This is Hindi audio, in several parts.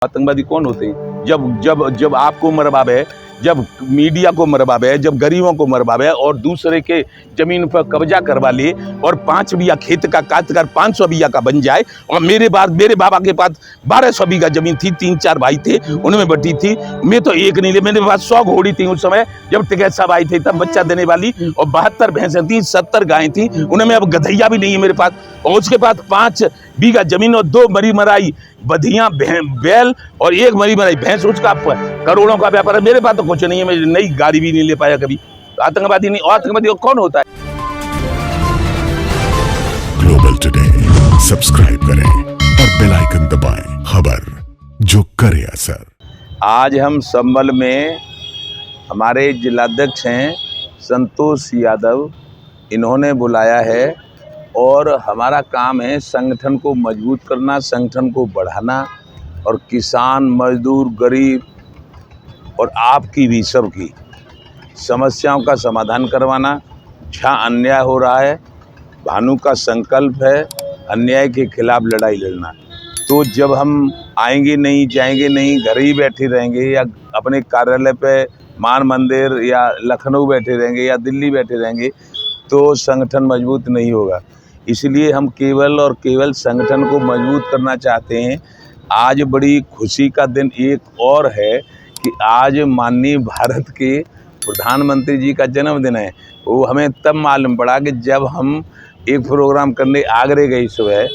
आतंकवादी कौन होते हैं? जब जब जब आपको मरवावे, जब मीडिया को मरवावे, जब गरीबों को मरवावे और दूसरे के जमीन पर कब्जा करवा ले और 5 बीघा खेत का काटकर 500 बीघा का बन जाए। और मेरे बाबा के पास 1200 बीघा जमीन थी, 3-4 भाई थे, उनमें बटी थी। मैं तो एक नहीं ले, मेरे पास 100 घोड़ी थी उस समय जब टिकैत साहब आई थी, तब बच्चा देने वाली, और 72 भैंसें थी, 70 गायें थी, उनमें अब गधैया भी नहीं है मेरे पास। और उसके पास 5 बीघा जमीन और 2 मरी मराई बधिया बैल और 1 मरी मराई भैंस, उसका करोड़ों का व्यापार है। मेरे पास तो कुछ नहीं है, मैं नई गाड़ी भी नहीं ले पाया कभी। आतंकवादी नहीं, और आतंकवादी कौन होता है? ग्लोबल टुडे सब्सक्राइब करें और बेल आइकन दबाएं, खबर जो करे असर। आज हम संभल में हमारे जिलाध्यक्ष हैं संतोष यादव, इन्होंने बुलाया है और हमारा काम है संगठन को मजबूत करना, संगठन को बढ़ाना और किसान, मजदूर, गरीब और आपकी भी सबकी समस्याओं का समाधान करवाना। जहाँ अन्याय हो रहा है, भानु का संकल्प है अन्याय के खिलाफ लड़ाई लड़ना। तो जब हम आएंगे नहीं, जाएंगे नहीं, घर ही बैठे रहेंगे या अपने कार्यालय पे मान मंदिर या लखनऊ बैठे रहेंगे या दिल्ली बैठे रहेंगे, तो संगठन मजबूत नहीं होगा। इसलिए हम केवल और केवल संगठन को मजबूत करना चाहते हैं। आज बड़ी खुशी का दिन एक और है कि आज माननीय भारत के प्रधानमंत्री जी का जन्मदिन है। वो हमें तब मालूम पड़ा कि जब हम एक प्रोग्राम करने आगरे गए सुबह,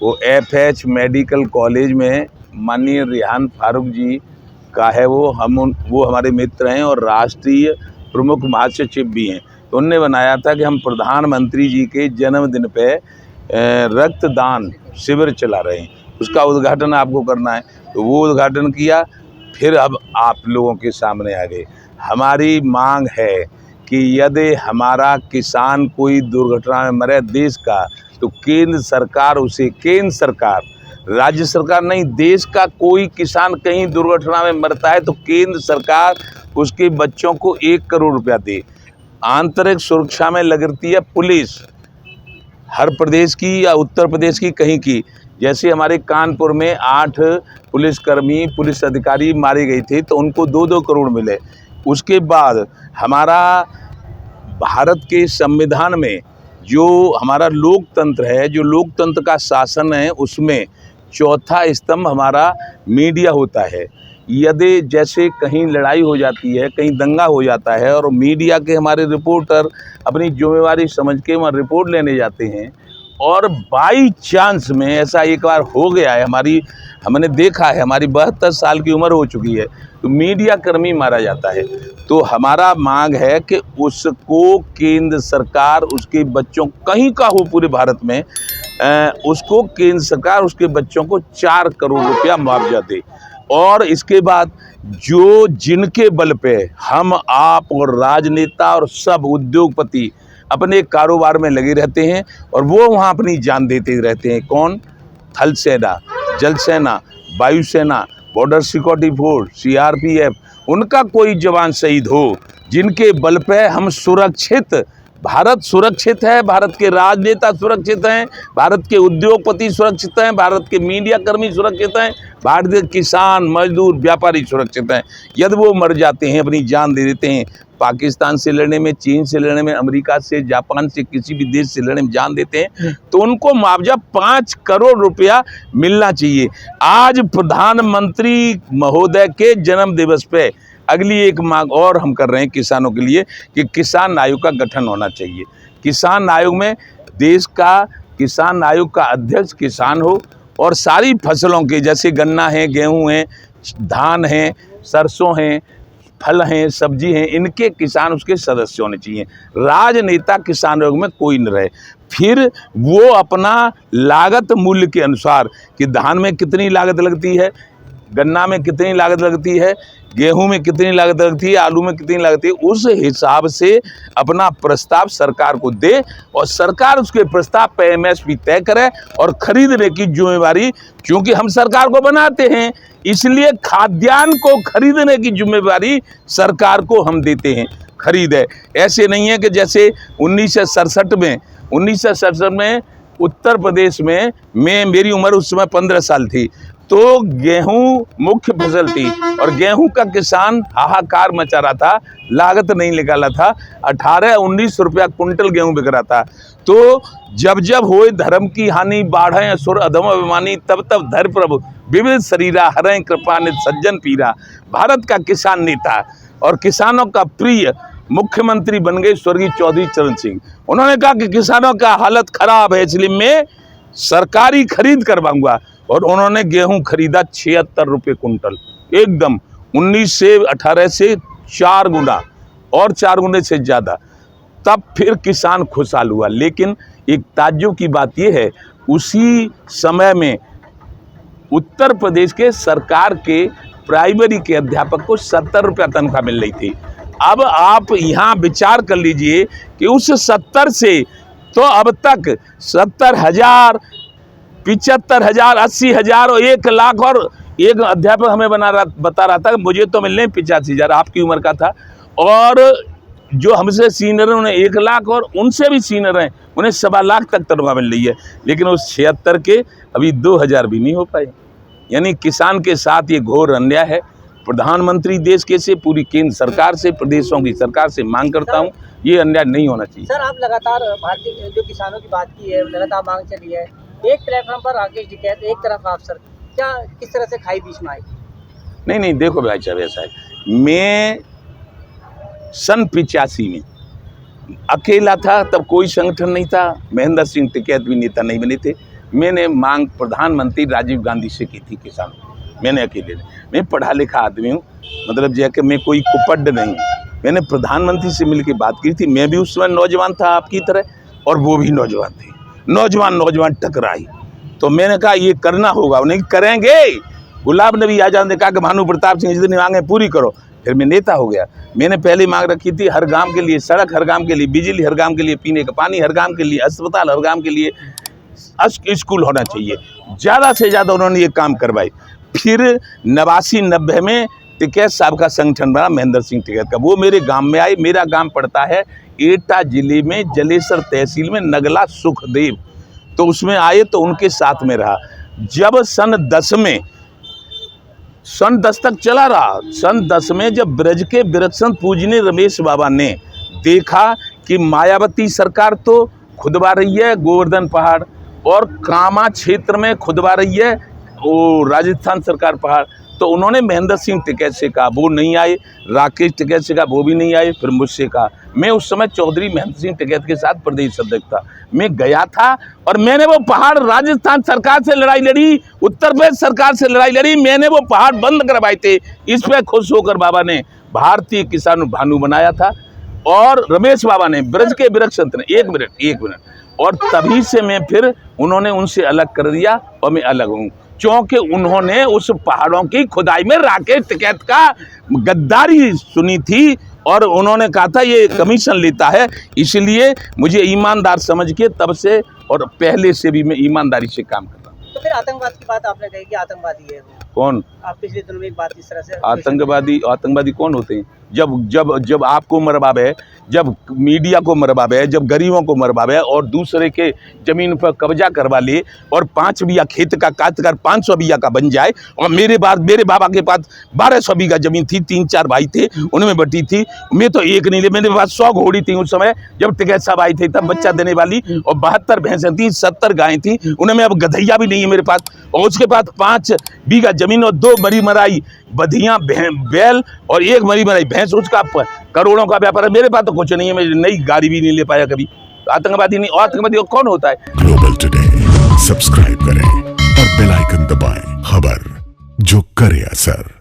वो FH मेडिकल कॉलेज में माननीय रेहान फारूक जी का है, वो हमारे मित्र हैं और राष्ट्रीय प्रमुख महासचिव भी हैं। तो उनने बनाया था कि हम प्रधानमंत्री जी के जन्मदिन पे रक्तदान शिविर चला रहे हैं, उसका उद्घाटन आपको करना है। तो वो उद्घाटन किया, फिर अब आप लोगों के सामने आ गए। हमारी मांग है कि यदि हमारा किसान कोई दुर्घटना में मरे देश का, तो केंद्र सरकार उसे, केंद्र सरकार, राज्य सरकार नहीं, देश का कोई किसान कहीं दुर्घटना में मरता है तो केंद्र सरकार उसके बच्चों को 1 करोड़ रुपया दे। आंतरिक सुरक्षा में लगती है पुलिस, हर प्रदेश की या उत्तर प्रदेश की कहीं की। जैसे हमारे कानपुर में 8 पुलिसकर्मी, पुलिस अधिकारी मारे गए थे तो उनको 2-2 करोड़ मिले। उसके बाद हमारा भारत के संविधान में जो हमारा लोकतंत्र है, जो लोकतंत्र का शासन है, उसमें चौथा स्तंभ हमारा मीडिया होता है। यदि जैसे कहीं लड़ाई हो जाती है, कहीं दंगा हो जाता है और मीडिया के हमारे रिपोर्टर अपनी जिम्मेवारी समझ के वहाँ रिपोर्ट लेने जाते हैं और बाई चांस में ऐसा एक बार हो गया है, हमने देखा है, हमारी 72 साल की उम्र हो चुकी है, तो मीडिया कर्मी मारा जाता है। तो हमारा मांग है कि उसको केंद्र सरकार, उसके बच्चों, कहीं का हो पूरे भारत में, उसको केंद्र सरकार उसके बच्चों को 4 करोड़ रुपया मुआवजा दे। और इसके बाद जो जिनके बल पे हम, आप और राजनेता और सब उद्योगपति अपने कारोबार में लगे रहते हैं और वो वहाँ अपनी जान देते रहते हैं। कौन? थल सेना, जल सेना, वायुसेना, बॉर्डर सिक्योरिटी फोर्स, CRPF, उनका कोई जवान शहीद हो, जिनके बल पे हम सुरक्षित, भारत सुरक्षित है, भारत के राजनेता सुरक्षित हैं, भारत के उद्योगपति सुरक्षित हैं, भारत के मीडिया कर्मी सुरक्षित हैं, भारत के किसान, मजदूर, व्यापारी सुरक्षित हैं। यदि वो मर जाते हैं, अपनी जान दे देते हैं, पाकिस्तान से लड़ने में, चीन से लड़ने में, अमेरिका से, जापान से, किसी भी देश से लड़ने में जान देते हैं, तो उनको मुआवजा 5 करोड़ रुपया मिलना चाहिए। आज प्रधानमंत्री महोदय के जन्म दिवस पे अगली एक मांग और हम कर रहे हैं किसानों के लिए कि किसान आयोग का गठन होना चाहिए। किसान आयोग में देश का, किसान आयोग का अध्यक्ष किसान हो और सारी फसलों के, जैसे गन्ना है, गेहूं है, धान है, सरसों हैं, फल हैं, सब्जी हैं, इनके किसान उसके सदस्य होने चाहिए। राजनेता किसान आयोग में कोई न रहे। फिर वो अपना लागत मूल्य के अनुसार कि धान में कितनी लागत लगती है, गन्ना में कितनी लागत लगती है, गेहूं में कितनी लागत लगती है, आलू में कितनी लागत है, उस हिसाब से अपना प्रस्ताव सरकार को दे और सरकार उसके प्रस्ताव पे MSP तय करे और खरीदने की जिम्मेवारी, क्योंकि हम सरकार को बनाते हैं, इसलिए खाद्यान्न को खरीदने की जिम्मेवारी सरकार को हम देते हैं, खरीदे। ऐसे नहीं है कि जैसे 1967 में उत्तर प्रदेश में, मेरी उम्र उस समय 15 साल थी, तो गेहूं मुख्य फसल थी और गेहूं का किसान हाहाकार मचा रहा था, लागत नहीं निकाला था, 18-19 रुपया कुंटल गेहूं बिक रहा था। तो जब जब होए धर्म की हानि, बाढ़ें असुर अधम अभिमानी, तब तब धर प्रभु विविध शरीरा, हरें कृपा नित सज्जन पीरा। भारत का किसान नेता और किसानों का प्रिय मुख्यमंत्री बन गए स्वर्गीय चौधरी चरण सिंह। उन्होंने कहा कि किसानों का हालत खराब है, इसलिए मैं सरकारी खरीद करवाऊंगा, और उन्होंने गेहूं खरीदा 76 रुपये कुंटल, एकदम 19 से 18 से 4 गुना और 4 गुने से ज़्यादा। तब फिर किसान खुशहाल हुआ। लेकिन एक ताज्जुब की बात यह है, उसी समय में उत्तर प्रदेश के सरकार के प्राइमरी के अध्यापक को 70 रुपया तनख्वाह मिल रही थी। अब आप यहाँ विचार कर लीजिए कि उस 70 से तो अब तक 70,000, 75,000, 80,000 और 1 लाख, और एक अध्यापक हमें बता रहा था मुझे तो मिलने 85,000, आपकी उम्र का था, और जो हमसे सीनियर हैं उन्हें 1 लाख, और उनसे भी सीनियर हैं उन्हें 1.25 लाख तक तनख्वाह मिल रही है। लेकिन उस 76 के अभी 2,000 भी नहीं हो पाए। यानी किसान के साथ ये घोर अन्याय है। प्रधानमंत्री देश के से, पूरी केंद्र सरकार से, प्रदेशों की सरकार से मांग करता हूँ, ये अन्याय नहीं होना चाहिए। सर, आप लगातार भारतीय जो किसानों की बात की है, लगातार मांग चली है, एक प्लेटफॉर्म पर राकेश टिकैत, एक तरफ आप सर, क्या किस तरह से खाई बीच में आई? नहीं, देखो भाई साहब, ऐसा है, मैं सन 85 में अकेला था, तब कोई संगठन नहीं था, महेंद्र सिंह टिकैत भी नेता नहीं बने थे। मैंने मांग प्रधानमंत्री राजीव गांधी से की थी किसान, मैंने अकेले नहीं। मैं पढ़ा लिखा आदमी हूँ, मतलब जो है कि मैं कोई कुपड नहीं। मैंने प्रधानमंत्री से मिलकर बात की थी। मैं भी उस समय नौजवान था आपकी तरह, और वो भी नौजवान थे। नौजवान टकराई, तो मैंने कहा ये करना होगा, उन्हें करेंगे। गुलाब नबी आजाद ने कहा कि भानु प्रताप सिंह जितनी मांगे पूरी करो। फिर मैं नेता हो गया। मैंने पहले मांग रखी थी हर गांव के लिए सड़क, हर गांव के लिए बिजली, हर गांव के लिए पीने का पानी, हर गांव के लिए अस्पताल, हर गांव के लिए स्कूल होना चाहिए। ज़्यादा से ज़्यादा उन्होंने ये काम करवाए। फिर 89-90 में टिकैत साहब का संगठन बना, महेंद्र सिंह टिकैत का। वो मेरे गांव में आए। मेरा गांव पड़ता है एटा जिले में, जलेसर तहसील में, नगला सुखदेव। तो उसमें आए तो उनके साथ में रहा। जब सन 10 तक चला रहा। सन 10 में जब ब्रज के विरक्षण पूजनीय रमेश बाबा ने देखा कि मायावती सरकार तो खुदवा रही है गोवर्धन पहाड़, और कामा क्षेत्र में खुदवा रही है वो राजस्थान सरकार पहाड़, तो उन्होंने महेंद्र सिंह टिकैत से कहा, वो नहीं आए। राकेश टिकैत से कहा, वो भी नहीं आए। फिर मुझसे कहा। मैं उस समय चौधरी महेंद्र सिंह टिकैत के साथ प्रदेश अध्यक्ष था। मैं गया था और मैंने वो पहाड़ राजस्थान सरकार से लड़ाई लड़ी, उत्तर प्रदेश सरकार से लड़ाई लड़ी। मैंने वो पहाड़ बंद करवाए थे। इस पर खुश होकर बाबा ने भारतीय किसान भानु बनाया था, और रमेश बाबा ने ब्रज के विरक्षण ने, एक मिनट, और तभी से मैं फिर उन्होंने उनसे अलग कर दिया, और मैं अलग हूँ, क्योंकि उन्होंने उस पहाड़ों की खुदाई में राकेश टिकैत का गद्दारी सुनी थी, और उन्होंने कहा था ये कमीशन लेता है। इसलिए मुझे ईमानदार समझ के तब से और पहले से भी मैं ईमानदारी से काम करता हूँ। तो फिर आतंकवाद की बात आपने कही कि आतंकवादी है वो। कौन? आप पिछले दिनों में एक बात इस तरह से। आतंकवादी कौन होते हैं? जब आपको मरवावे है, जब मीडिया को मरवावे है, जब गरीबों को मरवावे है, और दूसरे के ज़मीन पर कब्जा करवा ले, और 5 बीघा खेत का काश्तकार 500 बीघा का बन जाए। और मेरे बाबा के पास 1200 बीघा ज़मीन थी, 3-4 भाई थे, उनमें बटी थी। मैं तो एक नहीं ले, मेरे पास 100 घोड़ी थी उस समय जब टिकैत साहब आई थी, तब बच्चा देने वाली, और 72 भैंसें थी, 70 गायें थी, उनमें अब गधैया भी नहीं है मेरे पास। और उसके बाद 5 बीघा ज़मीन और 2 मरी मराई बधियाँ बैल और 1 मरी मराई भैंस, उसका करोड़ों का व्यापार है। मेरे पास तो कुछ नहीं है, मैं नई गाड़ी भी नहीं ले पाया कभी। तो आतंकवादी नहीं। और आतंकवादी कौन होता है? ग्लोबल टुडे सब्सक्राइब करें और बेल आइकन दबाएं। खबर जो करे असर।